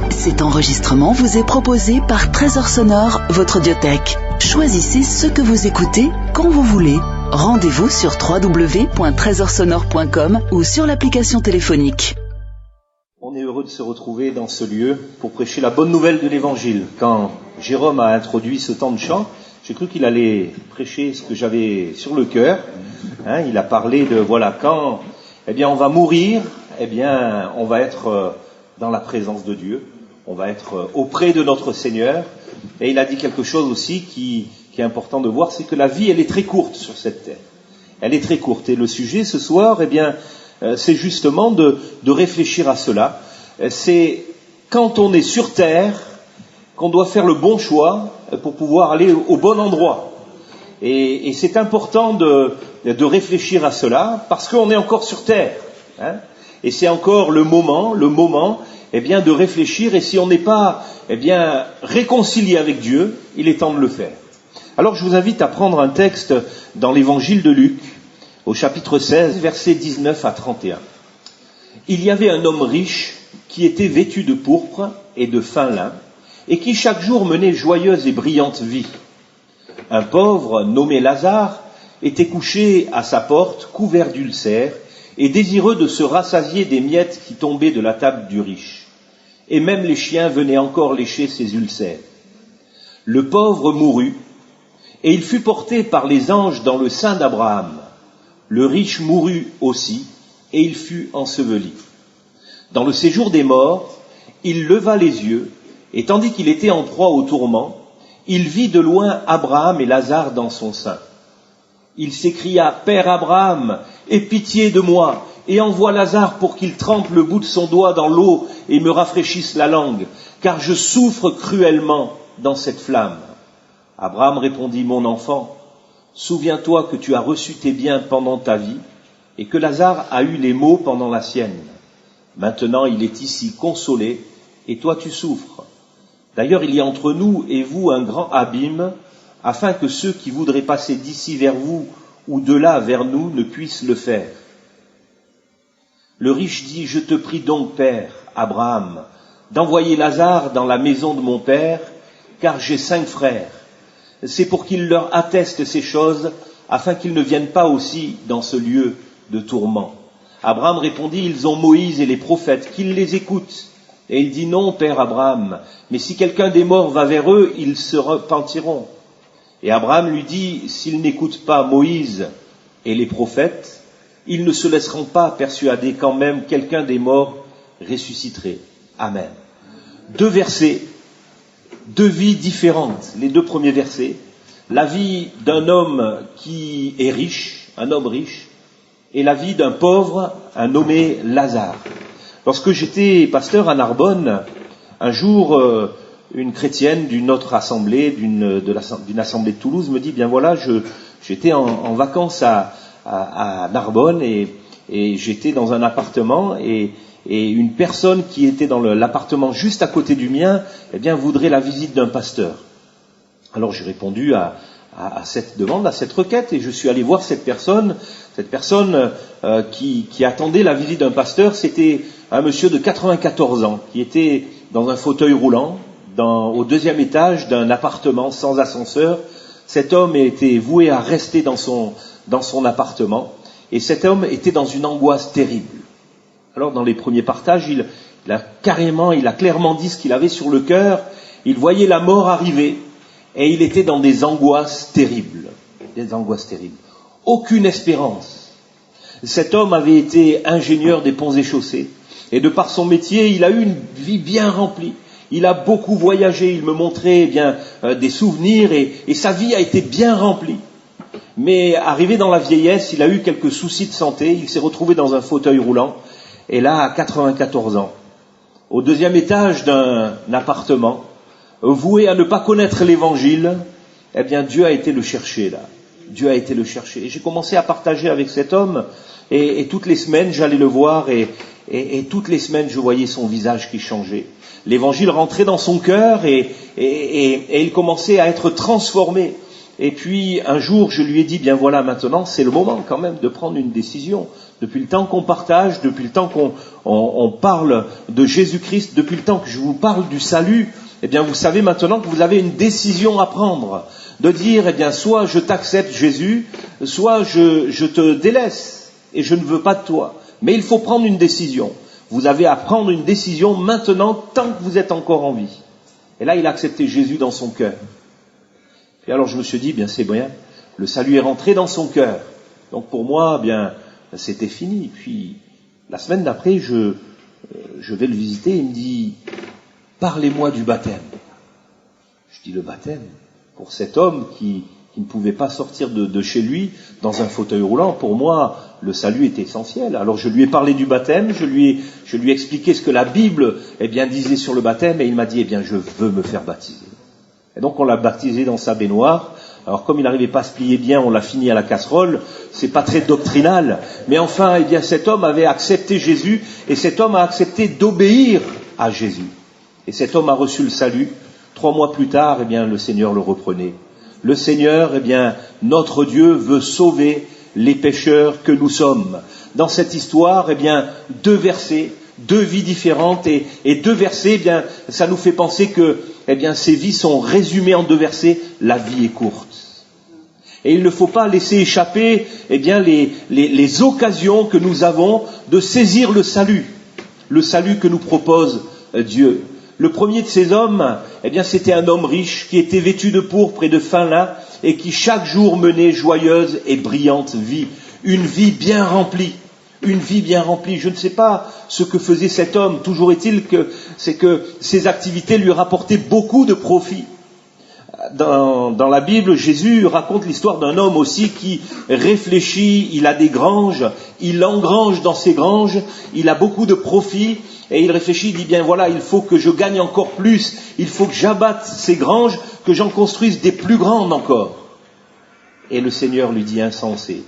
Cet enregistrement vous est proposé par Trésor Sonore, votre audiothèque. Choisissez ce que vous écoutez quand vous voulez. Rendez-vous sur www.trésorsonore.com ou sur l'application téléphonique. On est heureux de se retrouver dans ce lieu pour prêcher la bonne nouvelle de l'Évangile. Quand Jérôme a introduit ce temps de chant, j'ai cru qu'il allait prêcher ce que j'avais sur le cœur. Il a parlé de, quand on va mourir, on va être dans la présence de Dieu, on va être auprès de notre Seigneur. Et il a dit quelque chose aussi qui est important de voir, c'est que la vie, elle est très courte sur cette terre. Elle est très courte. Et le sujet ce soir, c'est justement de réfléchir à cela. C'est quand on est sur terre qu'on doit faire le bon choix pour pouvoir aller au bon endroit. Et c'est important de réfléchir à cela parce qu'on est encore sur terre. Et c'est encore le moment, de réfléchir. Et si on n'est pas, réconcilié avec Dieu, il est temps de le faire. Alors je vous invite à prendre un texte dans l'évangile de Luc, au chapitre 16, versets 19 à 31. Il y avait un homme riche qui était vêtu de pourpre et de fin lin, et qui chaque jour menait joyeuse et brillante vie. Un pauvre, nommé Lazare, était couché à sa porte, couvert d'ulcères, et désireux de se rassasier des miettes qui tombaient de la table du riche. Et même les chiens venaient encore lécher ses ulcères. Le pauvre mourut, et il fut porté par les anges dans le sein d'Abraham. Le riche mourut aussi, et il fut enseveli. Dans le séjour des morts, il leva les yeux, et tandis qu'il était en proie au tourment, il vit de loin Abraham et Lazare dans son sein. Il s'écria, « Père Abraham, aie pitié de moi, et envoie Lazare pour qu'il trempe le bout de son doigt dans l'eau et me rafraîchisse la langue, car je souffre cruellement dans cette flamme. » Abraham répondit, « Mon enfant, souviens-toi que tu as reçu tes biens pendant ta vie, et que Lazare a eu les maux pendant la sienne. Maintenant il est ici consolé, et toi tu souffres. D'ailleurs il y a entre nous et vous un grand abîme, afin que ceux qui voudraient passer d'ici vers vous ou de là vers nous ne puissent le faire. » Le riche dit, « Je te prie donc, Père Abraham, d'envoyer Lazare dans la maison de mon père, car j'ai 5 frères. C'est pour qu'il leur atteste ces choses, afin qu'ils ne viennent pas aussi dans ce lieu de tourment. » Abraham répondit, « Ils ont Moïse et les prophètes, qu'ils les écoutent. » Et il dit, « Non, Père Abraham, mais si quelqu'un des morts va vers eux, ils se repentiront. » Et Abraham lui dit, « S'ils n'écoutent pas Moïse et les prophètes, ils ne se laisseront pas persuader quand même quelqu'un des morts ressusciterait. » Amen. 2 versets, 2 vies différentes. Les 2 premiers versets. La vie d'un homme qui est riche, un homme riche, et la vie d'un pauvre, un nommé Lazare. Lorsque j'étais pasteur à Narbonne, un jour, une chrétienne d'une autre assemblée, d'une assemblée de Toulouse, me dit, j'étais en vacances à Narbonne et j'étais dans un appartement et une personne qui était dans l'appartement juste à côté du mien, voudrait la visite d'un pasteur. Alors j'ai répondu à cette demande, à cette requête, et je suis allé voir cette personne qui attendait la visite d'un pasteur. C'était un monsieur de 94 ans qui était dans un fauteuil roulant au 2e étage d'un appartement sans ascenseur. Cet homme était voué à rester dans son appartement, et cet homme était dans une angoisse terrible. Alors dans les premiers partages, il a clairement dit ce qu'il avait sur le cœur. Il voyait la mort arriver, et il était dans des angoisses terribles. Aucune espérance. Cet homme avait été ingénieur des ponts et chaussées, et de par son métier, il a eu une vie bien remplie. Il a beaucoup voyagé, il me montrait des souvenirs, et sa vie a été bien remplie. Mais arrivé dans la vieillesse, il a eu quelques soucis de santé, il s'est retrouvé dans un fauteuil roulant, et là, à 94 ans, au 2e étage d'un appartement, voué à ne pas connaître l'évangile, Dieu a été le chercher là. Dieu a été le chercher. Et j'ai commencé à partager avec cet homme, et toutes les semaines, j'allais le voir, et toutes les semaines, je voyais son visage qui changeait. L'évangile rentrait dans son cœur, et il commençait à être transformé. Et puis, un jour, je lui ai dit, maintenant, c'est le moment quand même de prendre une décision. depuis le temps qu'on partage, depuis le temps qu'on parle de Jésus-Christ, depuis le temps que je vous parle du salut, eh bien vous savez maintenant que vous avez une décision à prendre, de dire, eh bien soit je t'accepte Jésus, soit je te délaisse et je ne veux pas de toi. Mais il faut prendre une décision. Vous avez à prendre une décision maintenant tant que vous êtes encore en vie. Et là, il a accepté Jésus dans son cœur. Et alors je me suis dit, bien c'est bien, le salut est rentré dans son cœur. Donc pour moi, bien c'était fini. Puis la semaine d'après, je vais le visiter, il me dit, parlez-moi du baptême. Je dis, le baptême, pour cet homme qui ne pouvait pas sortir de chez lui dans un fauteuil roulant, pour moi, le salut était essentiel. Alors je lui ai parlé du baptême, je lui ai expliqué ce que la Bible disait sur le baptême, et il m'a dit, je veux me faire baptiser. Et donc on l'a baptisé dans sa baignoire. Alors comme il n'arrivait pas à se plier bien, on l'a fini à la casserole, c'est pas très doctrinal, mais enfin, cet homme avait accepté Jésus, et cet homme a accepté d'obéir à Jésus. Et cet homme a reçu le salut. 3 mois plus tard, le Seigneur le reprenait. Le Seigneur, notre Dieu veut sauver les pécheurs que nous sommes. Dans cette histoire, 2 versets, 2 vies différentes, et 2 versets, ça nous fait penser que, ces vies sont résumées en 2 versets. La vie est courte. Et il ne faut pas laisser échapper, les occasions que nous avons de saisir le salut que nous propose Dieu. Le premier de ces hommes, c'était un homme riche qui était vêtu de pourpre et de fin lin et qui chaque jour menait joyeuse et brillante vie. Une vie bien remplie. Une vie bien remplie. Je ne sais pas ce que faisait cet homme. Toujours est-il que ses activités lui rapportaient beaucoup de profit. Dans la Bible, Jésus raconte l'histoire d'un homme aussi qui réfléchit, il a des granges, il engrange dans ses granges, il a beaucoup de profit, et il réfléchit, il dit il faut que je gagne encore plus, il faut que j'abatte ces granges, que j'en construise des plus grandes encore. Et le Seigneur lui dit insensé,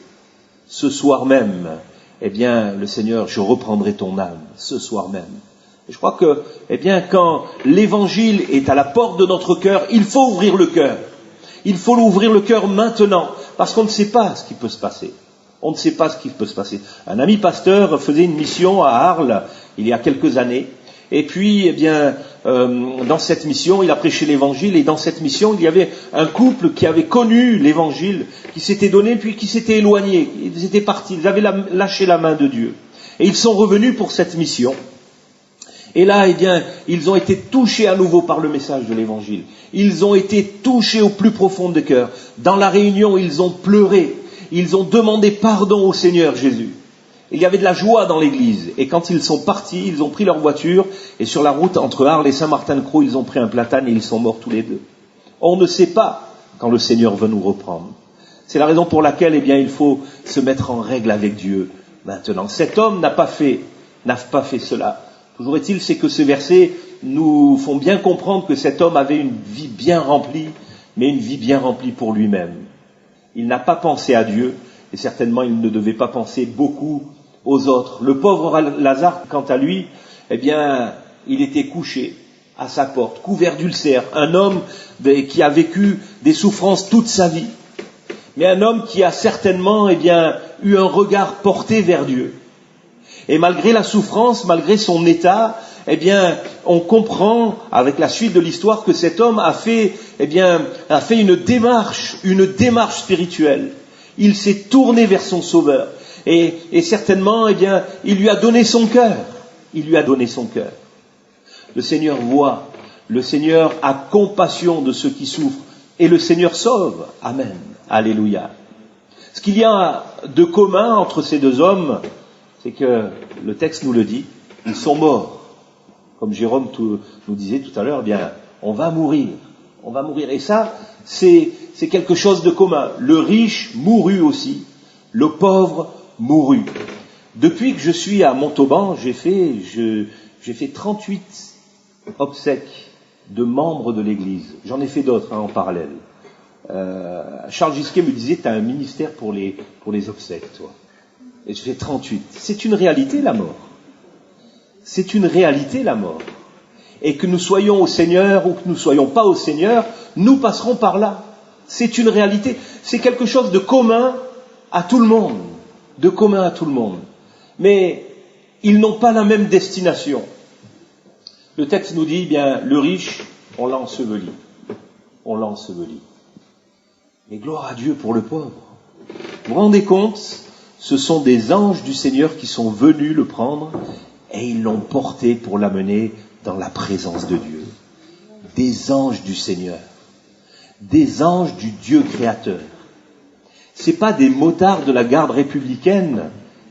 ce soir même, le Seigneur, je reprendrai ton âme, ce soir même. Et je crois que, quand l'évangile est à la porte de notre cœur, il faut ouvrir le cœur. Il faut ouvrir le cœur maintenant, parce qu'on ne sait pas ce qui peut se passer. On ne sait pas ce qui peut se passer. Un ami pasteur faisait une mission à Arles, il y a quelques années, et puis, dans cette mission, il a prêché l'évangile, et dans cette mission, il y avait un couple qui avait connu l'évangile, qui s'était donné, puis qui s'était éloigné. Ils étaient partis, ils avaient lâché la main de Dieu. Et ils sont revenus pour cette mission. Et là, ils ont été touchés à nouveau par le message de l'Évangile. Ils ont été touchés au plus profond des cœurs. Dans la réunion, ils ont pleuré. Ils ont demandé pardon au Seigneur Jésus. Il y avait de la joie dans l'église. Et quand ils sont partis, ils ont pris leur voiture. Et sur la route entre Arles et Saint-Martin-de-Croix, ils ont pris un platane et ils sont morts tous les 2. On ne sait pas quand le Seigneur va nous reprendre. C'est la raison pour laquelle, il faut se mettre en règle avec Dieu maintenant. Cet homme n'a pas fait cela. Toujours est-il, c'est que ces versets nous font bien comprendre que cet homme avait une vie bien remplie, mais une vie bien remplie pour lui-même. Il n'a pas pensé à Dieu, et certainement il ne devait pas penser beaucoup aux autres. Le pauvre Lazare, quant à lui, il était couché à sa porte, couvert d'ulcères. Un homme qui a vécu des souffrances toute sa vie, mais un homme qui a certainement eu un regard porté vers Dieu. Et malgré la souffrance, malgré son état, on comprend avec la suite de l'histoire que cet homme a fait une démarche spirituelle. Il s'est tourné vers son Sauveur. Et certainement, il lui a donné son cœur. Il lui a donné son cœur. Le Seigneur voit. Le Seigneur a compassion de ceux qui souffrent. Et le Seigneur sauve. Amen. Alléluia. Ce qu'il y a de commun entre ces 2 hommes, c'est que le texte nous le dit, ils sont morts. Comme Jérôme nous disait tout à l'heure, on va mourir. On va mourir. Et ça, c'est quelque chose de commun. Le riche mourut aussi. Le pauvre mourut. Depuis que je suis à Montauban, j'ai fait 38 obsèques de membres de l'Église. J'en ai fait d'autres en parallèle. Charles Gisquet me disait, tu as un ministère pour les obsèques, toi. Et je fais 38. C'est une réalité, la mort. C'est une réalité, la mort. Et que nous soyons au Seigneur ou que nous ne soyons pas au Seigneur, nous passerons par là. C'est une réalité. C'est quelque chose de commun à tout le monde. De commun à tout le monde. mais ils n'ont pas la même destination. Le texte nous dit, bien, le riche, on l'a enseveli. On l'a enseveli. Mais gloire à Dieu pour le pauvre. Vous vous rendez compte, ce sont des anges du Seigneur qui sont venus le prendre et ils l'ont porté pour l'amener dans la présence de Dieu. Des anges du Seigneur. Des anges du Dieu créateur. C'est pas des motards de la garde républicaine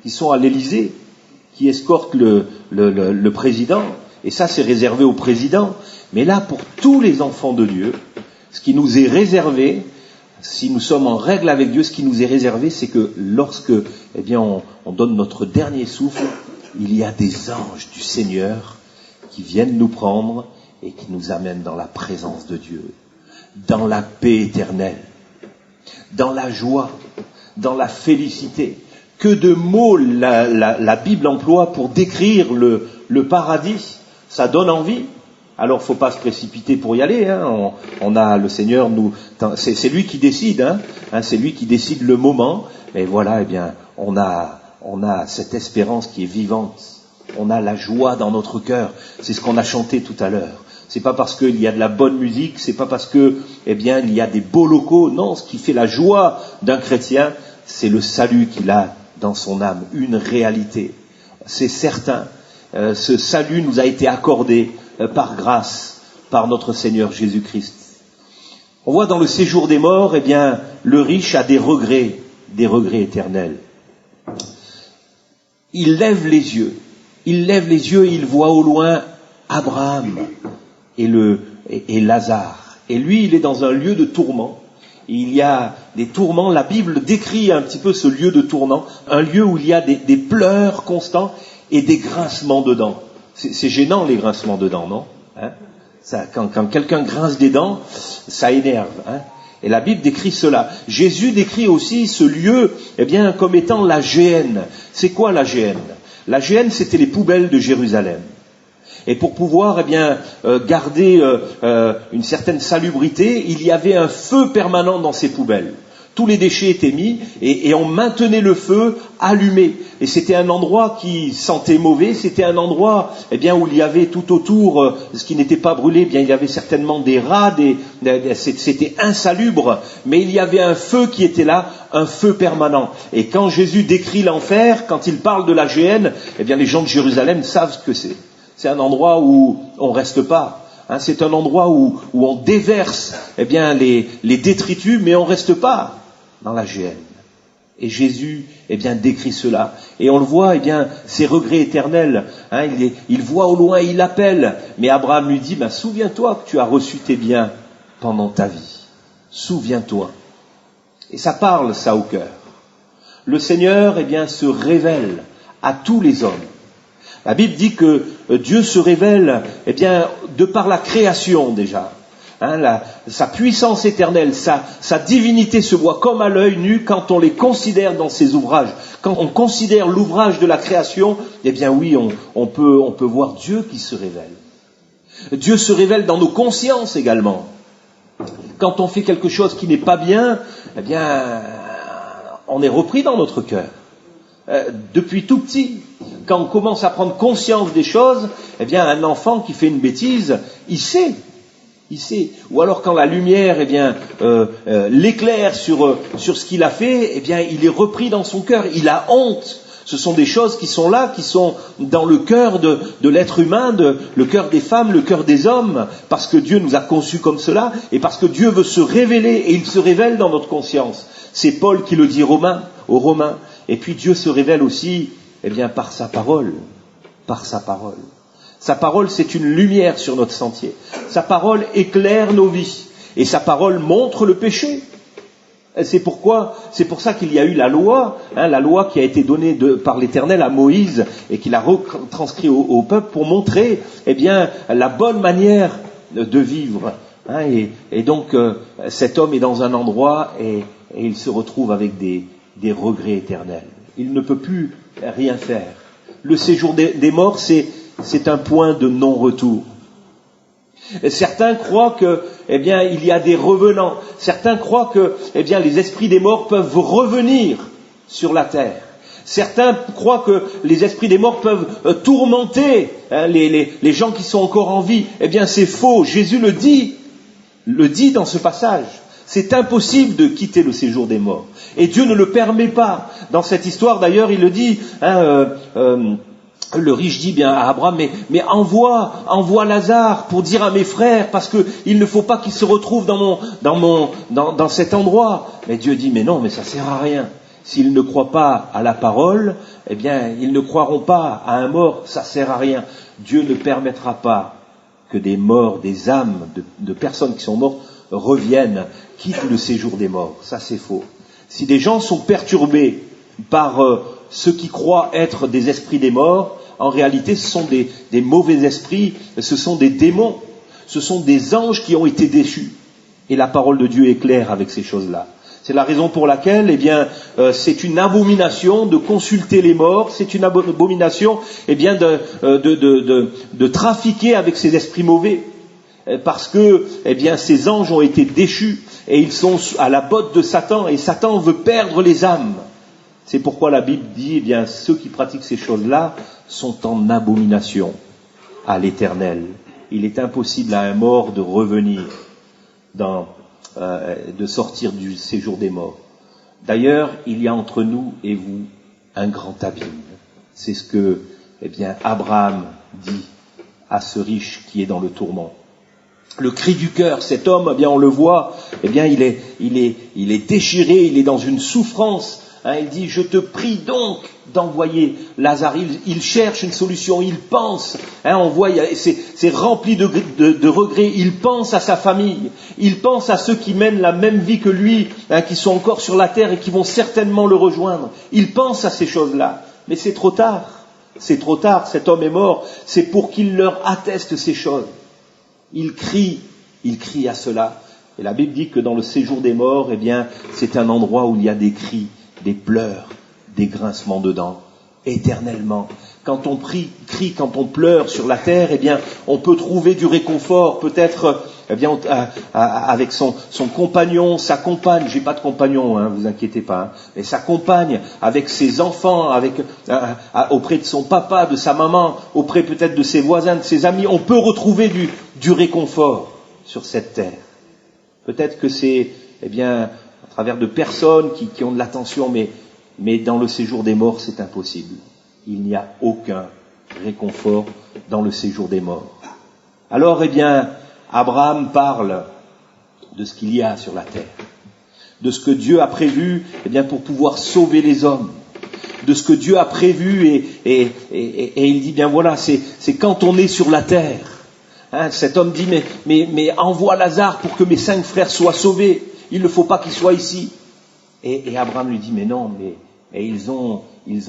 qui sont à l'Élysée, qui escortent le président, et ça c'est réservé au président, mais là pour tous les enfants de Dieu, ce qui nous est réservé, si nous sommes en règle avec Dieu, ce qui nous est réservé, c'est que lorsque on donne notre dernier souffle, il y a des anges du Seigneur qui viennent nous prendre et qui nous amènent dans la présence de Dieu, dans la paix éternelle, dans la joie, dans la félicité. Que de mots la Bible emploie pour décrire le paradis. Ça donne envie. Alors, faut pas se précipiter pour y aller. On a le Seigneur, c'est lui qui décide. C'est lui qui décide le moment. Et voilà, on a cette espérance qui est vivante. On a la joie dans notre cœur. C'est ce qu'on a chanté tout à l'heure. C'est pas parce qu'il y a de la bonne musique, c'est pas parce que, il y a des beaux locaux. Non, ce qui fait la joie d'un chrétien, c'est le salut qu'il a dans son âme, une réalité. C'est certain. Ce salut nous a été accordé par grâce, par notre Seigneur Jésus-Christ. On voit dans le séjour des morts, le riche a des regrets éternels. Il lève les yeux et il voit au loin Abraham et Lazare. Et lui, il est dans un lieu de tourment. Il y a des tourments, la Bible décrit un petit peu ce lieu de tourment, un lieu où il y a des pleurs constants et des grincements de dents. C'est gênant les grincements de dents, non ? Quand quelqu'un grince des dents, ça énerve. Et la Bible décrit cela. Jésus décrit aussi ce lieu comme étant la géhenne. C'est quoi la géhenne ? La géhenne, c'était les poubelles de Jérusalem. Et pour pouvoir garder une certaine salubrité, il y avait un feu permanent dans ces poubelles. Tous les déchets étaient mis et on maintenait le feu allumé. Et c'était un endroit qui sentait mauvais, c'était un endroit où il y avait tout autour, ce qui n'était pas brûlé, il y avait certainement des rats, c'était insalubre, mais il y avait un feu qui était là, un feu permanent. Et quand Jésus décrit l'enfer, quand il parle de la géhenne, les gens de Jérusalem savent ce que c'est. C'est un endroit où on reste pas. C'est un endroit où on déverse les détritus, mais on reste pas dans la géhenne. Et Jésus décrit cela. Et on le voit, ces regrets éternels. Il voit au loin, il appelle. Mais Abraham lui dit, souviens-toi que tu as reçu tes biens pendant ta vie. Souviens-toi. Et ça parle, ça, au cœur. Le Seigneur, se révèle à tous les hommes. La Bible dit que Dieu se révèle, de par la création déjà. Sa puissance éternelle, sa divinité se voit comme à l'œil nu quand on les considère dans ses ouvrages. Quand on considère l'ouvrage de la création, oui, on peut voir Dieu qui se révèle. Dieu se révèle dans nos consciences également. Quand on fait quelque chose qui n'est pas bien, on est repris dans notre cœur. Depuis tout petit, quand on commence à prendre conscience des choses, un enfant qui fait une bêtise, il sait. Ou alors quand la lumière, l'éclaire sur ce qu'il a fait, il est repris dans son cœur. Il a honte. Ce sont des choses qui sont là, qui sont dans le cœur de l'être humain, le cœur des femmes, le cœur des hommes, parce que Dieu nous a conçus comme cela, et parce que Dieu veut se révéler, et il se révèle dans notre conscience. C'est Paul qui le dit aux Romains. Et puis Dieu se révèle aussi, par sa parole. Par sa parole. Sa parole, c'est une lumière sur notre sentier. Sa parole éclaire nos vies. Et sa parole montre le péché. C'est pour ça qu'il y a eu la loi qui a été donnée par l'Éternel à Moïse et qu'il a retranscrit au peuple pour montrer, la bonne manière de vivre. Et donc, cet homme est dans un endroit et il se retrouve avec des regrets éternels. Il ne peut plus rien faire. Le séjour des morts, c'est un point de non-retour. Et certains croient que, il y a des revenants. Certains croient que, les esprits des morts peuvent revenir sur la terre. Certains croient que les esprits des morts peuvent tourmenter les gens qui sont encore en vie. Eh bien, c'est faux. Jésus le dit dans ce passage. C'est impossible de quitter le séjour des morts. Et Dieu ne le permet pas. Dans cette histoire, d'ailleurs, il le dit, le riche dit bien à Abraham, mais envoie Lazare pour dire à mes frères, parce que il ne faut pas qu'ils se retrouvent dans cet endroit. Mais Dieu dit, mais non, mais ça sert à rien. S'ils ne croient pas à la parole, eh bien, ils ne croiront pas à un mort, ça sert à rien. Dieu ne permettra pas que des morts, des âmes de personnes qui sont mortes reviennent, quittent le séjour des morts. Ça, c'est faux. Si des gens sont perturbés par ceux qui croient être des esprits des morts, en réalité, ce sont des mauvais esprits, ce sont des démons, ce sont des anges qui ont été déchus. Et la parole de Dieu est claire avec ces choses-là. C'est la raison pour laquelle, eh bien, c'est une abomination de consulter les morts, c'est une abomination, eh bien, de trafiquer avec ces esprits mauvais, parce que, eh bien, ces anges ont été déchus et ils sont à la botte de Satan, et Satan veut perdre les âmes. C'est pourquoi la Bible dit, eh bien, ceux qui pratiquent ces choses-là sont en abomination à l'Éternel. Il est impossible à un mort de revenir de sortir du séjour des morts. D'ailleurs, il y a entre nous et vous un grand abîme. C'est ce que, eh bien, Abraham dit à ce riche qui est dans le tourment. Le cri du cœur, cet homme, eh bien, on le voit, eh bien, il est déchiré, il est dans une souffrance. Il dit, je te prie donc d'envoyer Lazare. Il cherche une solution, il pense. On voit, c'est rempli de regrets. Il pense à sa famille. Il pense à ceux qui mènent la même vie que lui, qui sont encore sur la terre et qui vont certainement le rejoindre. Il pense à ces choses-là. Mais c'est trop tard. C'est trop tard. Cet homme est mort. C'est pour qu'il leur atteste ces choses. Il crie à cela. Et la Bible dit que dans le séjour des morts, eh bien, c'est un endroit où il y a des cris, des pleurs, des grincements de dents, éternellement. Quand on crie, quand on pleure sur la terre, eh bien, on peut trouver du réconfort, peut-être, eh bien, avec son compagnon, sa compagne. J'ai pas de compagnon, vous inquiétez pas, mais sa compagne, avec ses enfants, auprès de son papa, de sa maman, auprès peut-être de ses voisins, de ses amis. On peut retrouver du réconfort sur cette terre. Peut-être que c'est, eh bien, à travers de personnes qui ont de l'attention, mais dans le séjour des morts, c'est impossible. Il n'y a aucun réconfort dans le séjour des morts. Alors, eh bien, Abraham parle de ce qu'il y a sur la terre, de ce que Dieu a prévu, eh bien, pour pouvoir sauver les hommes, de ce que Dieu a prévu, et il dit, bien voilà, c'est quand on est sur la terre. Cet homme dit, mais envoie Lazare pour que mes 5 frères soient sauvés. Il ne faut pas qu'ils soient ici. Et Abraham lui dit, mais non, mais ils ont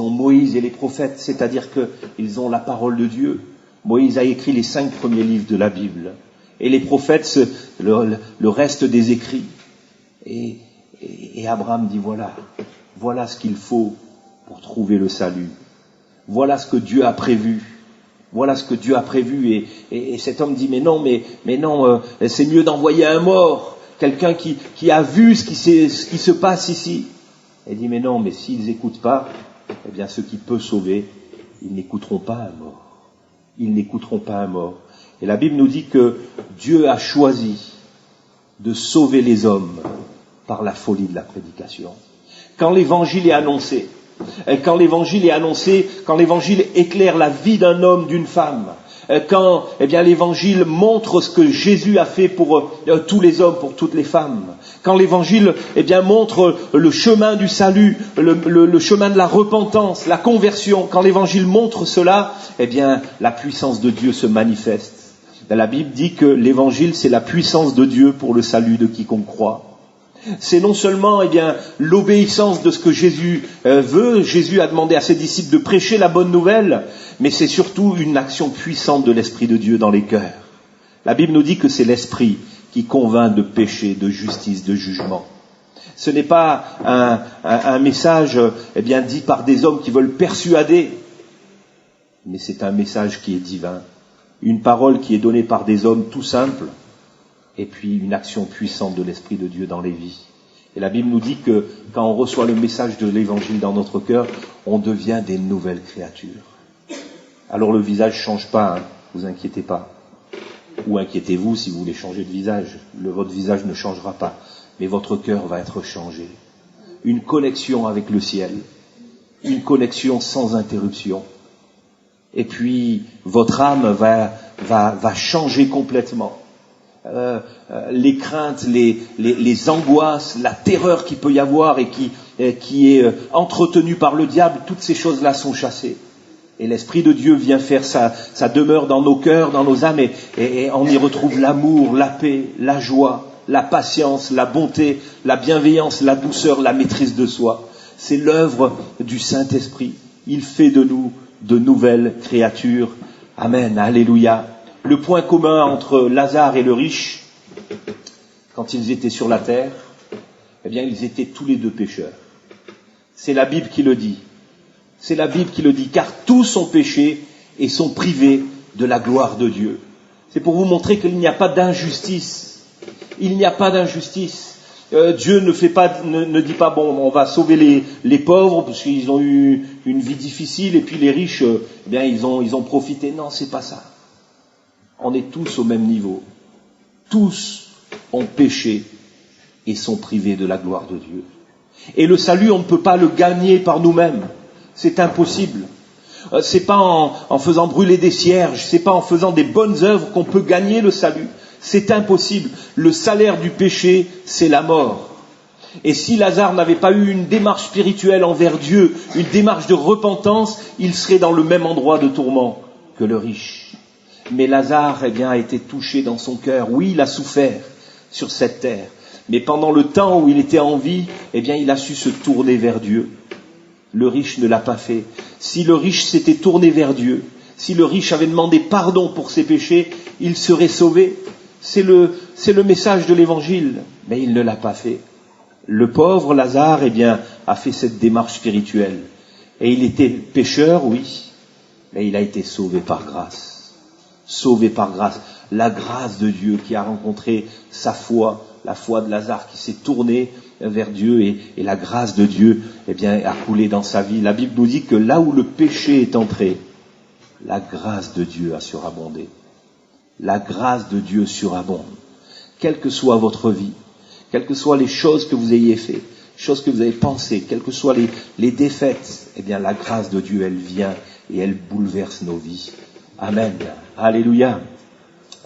Moïse et les prophètes, c'est-à-dire qu'ils ont la parole de Dieu. Moïse a écrit les 5 premiers livres de la Bible. Et les prophètes, le reste des écrits. Et Abraham dit, voilà ce qu'il faut pour trouver le salut. Voilà ce que Dieu a prévu. Voilà ce que Dieu a prévu. Et cet homme dit, mais non, c'est mieux d'envoyer un mort. Quelqu'un qui a vu ce qui se passe ici. Il dit, mais non, mais s'ils n'écoutent pas, eh bien, ce qui peut sauver, ils n'écouteront pas un mort. Ils n'écouteront pas un mort. Et la Bible nous dit que Dieu a choisi de sauver les hommes par la folie de la prédication. Quand l'évangile est annoncé, quand l'évangile éclaire la vie d'un homme, d'une femme, quand, eh bien, l'évangile montre ce que Jésus a fait pour tous les hommes, pour toutes les femmes, quand l'évangile, eh bien, montre le chemin du salut, le chemin de la repentance, la conversion, quand l'évangile montre cela, eh bien, la puissance de Dieu se manifeste. La Bible dit que l'évangile, c'est la puissance de Dieu pour le salut de quiconque croit. C'est non seulement, eh bien, l'obéissance de ce que Jésus veut. Jésus a demandé à ses disciples de prêcher la bonne nouvelle, mais c'est surtout une action puissante de l'Esprit de Dieu dans les cœurs. La Bible nous dit que c'est l'Esprit qui convainc de péché, de justice, de jugement. Ce n'est pas un message, eh bien, dit par des hommes qui veulent persuader, mais c'est un message qui est divin. Une parole qui est donnée par des hommes tout simples, et puis une action puissante de l'Esprit de Dieu dans les vies. Et la Bible nous dit que quand on reçoit le message de l'évangile dans notre cœur, on devient des nouvelles créatures. Alors le visage ne change pas, vous inquiétez pas. Ou inquiétez-vous si vous voulez changer de visage. Votre visage ne changera pas, mais votre cœur va être changé. Une connexion avec le ciel, une connexion sans interruption. Et puis votre âme va changer complètement. Les craintes, les angoisses, la terreur qu'il peut y avoir et qui est entretenue par le diable, toutes ces choses-là sont chassées. Et l'Esprit de Dieu vient faire sa demeure dans nos cœurs, dans nos âmes, et on y retrouve l'amour, la paix, la joie, la patience, la bonté, la bienveillance, la douceur, la maîtrise de soi. C'est l'œuvre du Saint-Esprit. Il fait de nous de nouvelles créatures. Amen, alléluia. Le point commun entre Lazare et le riche, quand ils étaient sur la terre, eh bien, ils étaient tous les deux pécheurs. C'est la Bible qui le dit. C'est la Bible qui le dit, car tous ont péché et sont privés de la gloire de Dieu. C'est pour vous montrer qu'il n'y a pas d'injustice. Il n'y a pas d'injustice. Dieu ne dit pas, bon, on va sauver les pauvres parce qu'ils ont eu une vie difficile et puis les riches, eh bien, ils ont profité. Non, c'est pas ça. On est tous au même niveau. Tous ont péché et sont privés de la gloire de Dieu. Et le salut, on ne peut pas le gagner par nous-mêmes. C'est impossible. C'est pas en faisant brûler des cierges, c'est pas en faisant des bonnes œuvres qu'on peut gagner le salut. C'est impossible. Le salaire du péché, c'est la mort. Et si Lazare n'avait pas eu une démarche spirituelle envers Dieu, une démarche de repentance, il serait dans le même endroit de tourment que le riche. Mais Lazare, eh bien, a été touché dans son cœur. Oui, il a souffert sur cette terre. Mais pendant le temps où il était en vie, eh bien, il a su se tourner vers Dieu. Le riche ne l'a pas fait. Si le riche s'était tourné vers Dieu, si le riche avait demandé pardon pour ses péchés, il serait sauvé. C'est le message de l'évangile. Mais il ne l'a pas fait. Le pauvre Lazare, eh bien, a fait cette démarche spirituelle. Et il était pécheur, oui, mais il a été sauvé par grâce. Sauvé par grâce. La grâce de Dieu qui a rencontré sa foi, la foi de Lazare qui s'est tournée vers Dieu et la grâce de Dieu, eh bien, a coulé dans sa vie. La Bible nous dit que là où le péché est entré, la grâce de Dieu a surabondé. La grâce de Dieu surabonde. Quelle que soit votre vie, quelles que soient les choses que vous ayez faites, choses que vous avez pensées, quelles que soient les défaites, eh bien, la grâce de Dieu, elle vient et elle bouleverse nos vies. Amen. Alléluia.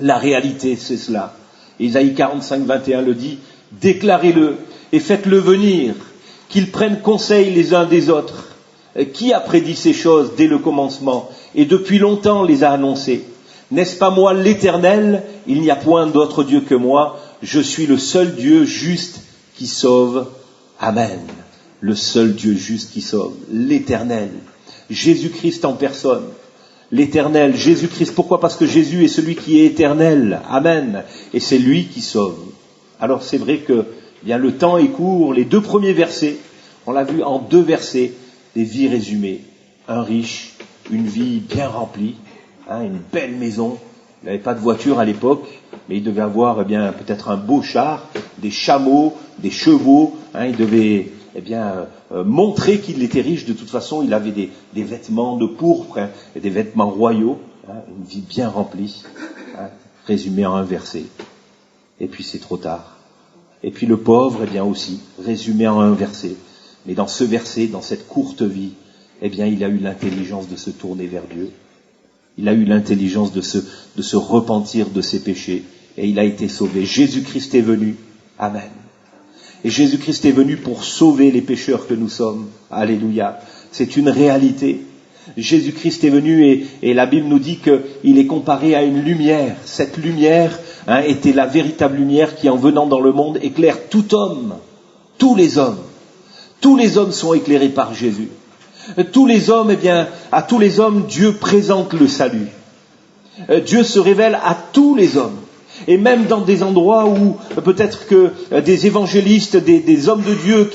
La réalité, c'est cela. Isaïe 45, 21 le dit, déclarez-le et faites-le venir, qu'ils prennent conseil les uns des autres. Qui a prédit ces choses dès le commencement et depuis longtemps les a annoncées? N'est-ce pas moi l'Éternel? Il n'y a point d'autre Dieu que moi. Je suis le seul Dieu juste qui sauve. Amen. Le seul Dieu juste qui sauve. L'Éternel. Jésus-Christ en personne. L'Éternel, Jésus-Christ. Pourquoi? Parce que Jésus est celui qui est éternel. Amen. Et c'est lui qui sauve. Alors c'est vrai que bien, le temps est court. Les 2 premiers versets, on l'a vu en 2 versets, des vies résumées. Un riche, une vie bien remplie, une belle maison. Il n'avait pas de voiture à l'époque, mais il devait avoir eh bien, peut-être un beau char, des chameaux, des chevaux. Il devait montrer qu'il était riche. De toute façon, il avait des vêtements de pourpre et des vêtements royaux. Une vie bien remplie, résumée en un verset. Et puis c'est trop tard. Et puis le pauvre, eh bien aussi, résumé en un verset. Mais dans ce verset, dans cette courte vie, eh bien, il a eu l'intelligence de se tourner vers Dieu. Il a eu l'intelligence de se repentir de ses péchés. Et il a été sauvé. Jésus-Christ est venu. Amen. Et Jésus-Christ est venu pour sauver les pécheurs que nous sommes. Alléluia. C'est une réalité. Jésus-Christ est venu et la Bible nous dit qu'il est comparé à une lumière. Cette lumière était la véritable lumière qui, en venant dans le monde, éclaire tout homme. Tous les hommes. Tous les hommes sont éclairés par Jésus. Tous les hommes, eh bien, à tous les hommes, Dieu présente le salut. Dieu se révèle à tous les hommes. Et même dans des endroits où peut-être que des évangélistes, des hommes de Dieu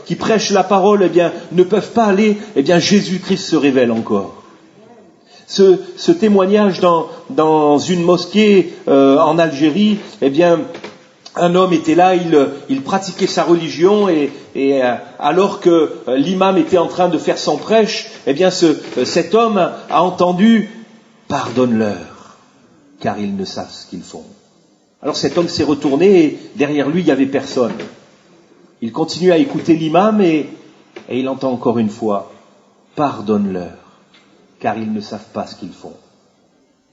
qui prêchent la parole, eh bien, ne peuvent pas aller, eh bien, Jésus-Christ se révèle encore. Ce témoignage dans une mosquée en Algérie, eh bien, un homme était là, il pratiquait sa religion et alors que l'imam était en train de faire son prêche, eh bien cet homme a entendu « Pardonne-leur, car ils ne savent ce qu'ils font ». Alors cet homme s'est retourné et derrière lui il n'y avait personne. Il continue à écouter l'imam et il entend encore une fois « Pardonne-leur, car ils ne savent pas ce qu'ils font ».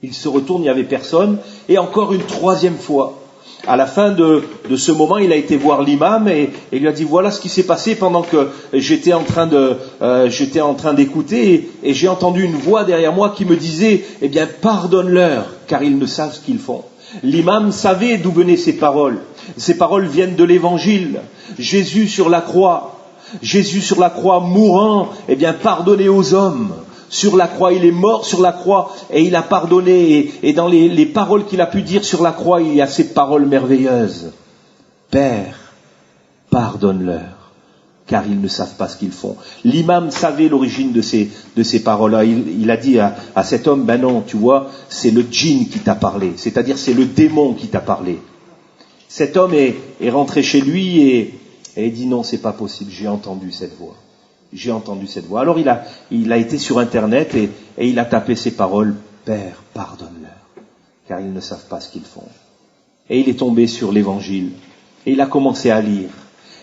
Il se retourne, il n'y avait personne et encore une troisième fois. À la fin de ce moment, il a été voir l'imam et lui a dit voilà ce qui s'est passé pendant que j'étais en train d'écouter et j'ai entendu une voix derrière moi qui me disait eh bien pardonne-leur car ils ne savent ce qu'ils font. L'imam savait d'où venaient ces paroles. Ces paroles viennent de l'évangile. Jésus sur la croix mourant, eh bien pardonner aux hommes. Sur la croix, il est mort sur la croix et il a pardonné. Et dans les paroles qu'il a pu dire sur la croix, il y a ces paroles merveilleuses. Père, pardonne-leur, car ils ne savent pas ce qu'ils font. L'imam savait l'origine de ces paroles-là. Il a dit à cet homme, ben non, tu vois, c'est le djinn qui t'a parlé. C'est-à-dire c'est le démon qui t'a parlé. Cet homme est rentré chez lui et il dit non, c'est pas possible, j'ai entendu cette voix. J'ai entendu cette voix. Alors il a été sur Internet et il a tapé ces paroles, Père, pardonne-leur, car ils ne savent pas ce qu'ils font. Et il est tombé sur l'Évangile et il a commencé à lire.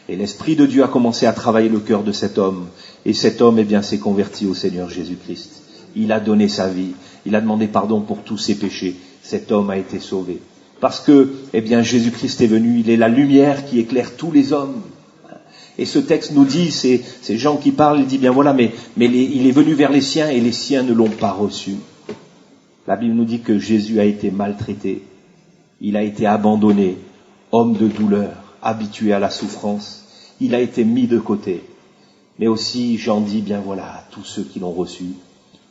Et l'Esprit de Dieu a commencé à travailler le cœur de cet homme. Et cet homme, eh bien, s'est converti au Seigneur Jésus-Christ. Il a donné sa vie. Il a demandé pardon pour tous ses péchés. Cet homme a été sauvé. Parce que, eh bien, Jésus-Christ est venu. Il est la lumière qui éclaire tous les hommes. Et ce texte nous dit, c'est Jean qui parle, il dit bien voilà, mais il est venu vers les siens et les siens ne l'ont pas reçu. La Bible nous dit que Jésus a été maltraité, il a été abandonné, homme de douleur, habitué à la souffrance, il a été mis de côté. Mais aussi, Jean dit bien voilà, tous ceux qui l'ont reçu,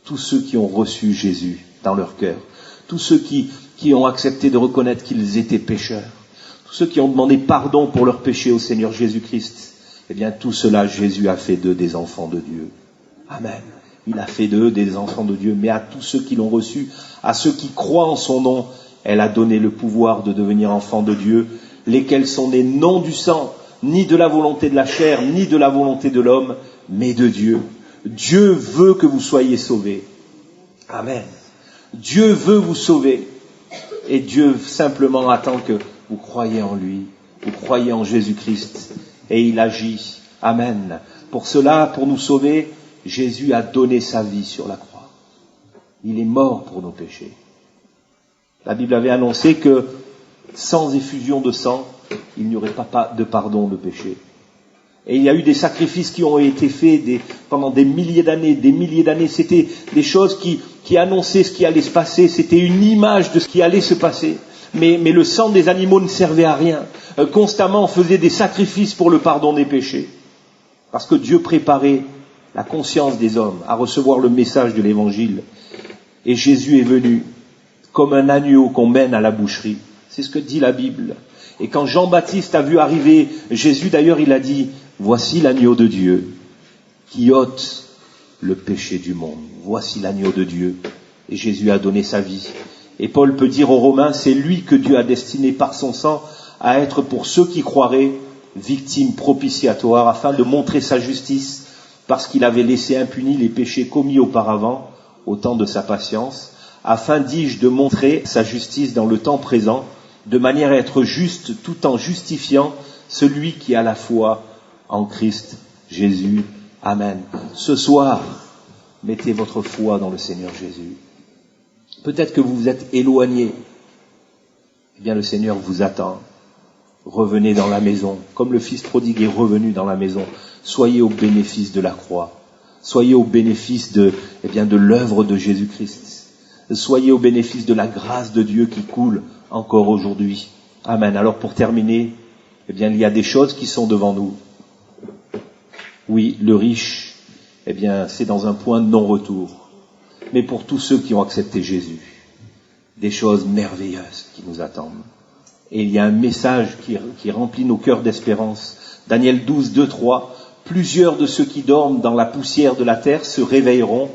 tous ceux qui ont reçu Jésus dans leur cœur, tous ceux qui ont accepté de reconnaître qu'ils étaient pécheurs, tous ceux qui ont demandé pardon pour leurs péchés au Seigneur Jésus-Christ, eh bien, tout cela, Jésus a fait d'eux des enfants de Dieu. Amen. Il a fait d'eux des enfants de Dieu, mais à tous ceux qui l'ont reçu, à ceux qui croient en son nom, elle a donné le pouvoir de devenir enfants de Dieu, lesquels sont nés non du sang, ni de la volonté de la chair, ni de la volonté de l'homme, mais de Dieu. Dieu veut que vous soyez sauvés. Amen. Dieu veut vous sauver. Et Dieu simplement attend que vous croyiez en lui, vous croyez en Jésus-Christ. Et il agit. Amen. Pour cela, pour nous sauver, Jésus a donné sa vie sur la croix. Il est mort pour nos péchés. La Bible avait annoncé que sans effusion de sang, il n'y aurait pas de pardon de péché. Et il y a eu des sacrifices qui ont été faits pendant des milliers d'années. C'était des choses qui annonçaient ce qui allait se passer. C'était une image de ce qui allait se passer. Mais le sang des animaux ne servait à rien. Constamment, on faisait des sacrifices pour le pardon des péchés. Parce que Dieu préparait la conscience des hommes à recevoir le message de l'Évangile. Et Jésus est venu comme un agneau qu'on mène à la boucherie. C'est ce que dit la Bible. Et quand Jean-Baptiste a vu arriver Jésus, d'ailleurs, il a dit « Voici l'agneau de Dieu qui ôte le péché du monde. Voici l'agneau de Dieu. » Et Jésus a donné sa vie. Et Paul peut dire aux Romains, c'est lui que Dieu a destiné par son sang à être pour ceux qui croiraient victime propitiatoire afin de montrer sa justice parce qu'il avait laissé impunis les péchés commis auparavant au temps de sa patience, afin, dis-je, de montrer sa justice dans le temps présent de manière à être juste tout en justifiant celui qui a la foi en Christ Jésus. Amen. Ce soir, mettez votre foi dans le Seigneur Jésus. Peut-être que vous vous êtes éloigné. Eh bien, le Seigneur vous attend. Revenez dans la maison, comme le fils prodigue est revenu dans la maison. Soyez au bénéfice de la croix. Soyez au bénéfice de l'œuvre de Jésus-Christ. Soyez au bénéfice de la grâce de Dieu qui coule encore aujourd'hui. Amen. Alors pour terminer, eh bien, il y a des choses qui sont devant nous. Oui, le riche, eh bien, c'est dans un point de non-retour. Mais pour tous ceux qui ont accepté Jésus, des choses merveilleuses qui nous attendent. Et il y a un message qui remplit nos cœurs d'espérance. Daniel 12, 2, 3. Plusieurs de ceux qui dorment dans la poussière de la terre se réveilleront,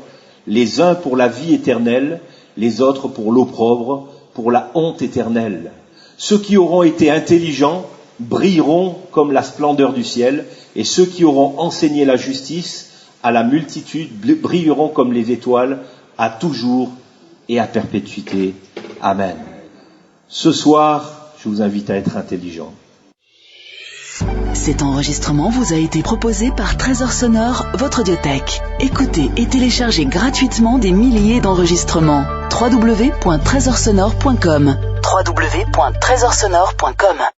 les uns pour la vie éternelle, les autres pour l'opprobre, pour la honte éternelle. Ceux qui auront été intelligents brilleront comme la splendeur du ciel, et ceux qui auront enseigné la justice à la multitude brilleront comme les étoiles à toujours et à perpétuité. Amen. Ce soir, je vous invite à être intelligent. Cet enregistrement vous a été proposé par Trésor Sonore, votre audiothèque. Écoutez et téléchargez gratuitement des milliers d'enregistrements. www.trésorsonore.com www.trésorsonore.com